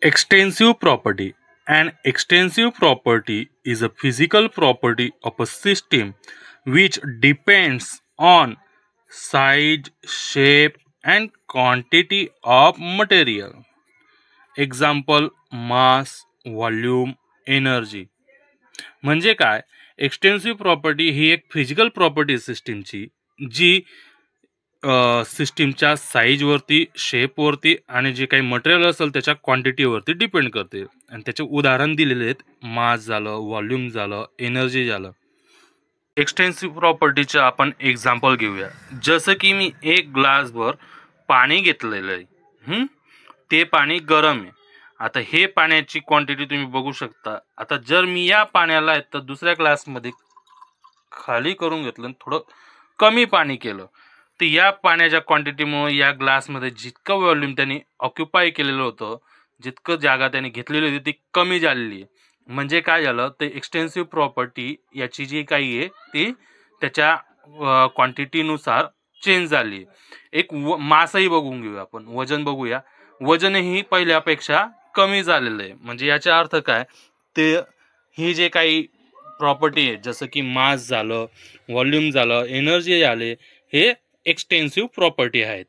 Extensive property. An extensive property is a physical property of a system which depends on size, shape, and quantity of material. Example mass, volume, energy. म्हणजे काय? Extensive property ही एक physical property सिस्टीमची जी सिस्टीमच्या साईजवरती, शेपवरती आणि जे काही material असेल त्याच्या क्वांटिटीवरती डिपेंड करते. आणि त्याचे उदाहरण दिलेले आहेत. मास झालं, व्हॉल्यूम झालं, एनर्जी झालं. एक्सटेन्सिव्ह प्रॉपर्टीचे आपण एक्झाम्पल घेऊया. जसं की मी एक ग्लासभर पाणी घेतलेलं आहे. ते पाणी गरम आहे. आता हे पाण्याची क्वांटिटी तुम्ही बघू शकता. आता जर मी या पाण्याला तर दुसऱ्या ग्लासमध्ये खाली करून घेतलं आणि थोडं कमी पाणी केलं तर या पाण्याच्या क्वांटिटीमुळे या ग्लासमध्ये जितकं व्हॉल्यूम त्यांनी ऑक्युपाय केलेलं होतं, जितकं जागा त्यांनी घेतलेली होती ती कमी झालेली आहे. म्हणजे काय झालं, ते एक्सटेन्सिव्ह प्रॉपर्टी याची जी काही आहे ती त्याच्या क्वांटिटीनुसार चेंज झाली. एक मासही बघून घेऊया आपण, वजन बघूया. वजनही पहिल्यापेक्षा कमी झालेलं आहे. म्हणजे याचा अर्थ काय, ते ही जे काही प्रॉपर्टी आहे जसं की मास झालं, व्हॉल्यूम झालं, एनर्जी झाले, हे एक्सटेन्सिव्ह प्रॉपर्टी आहेत.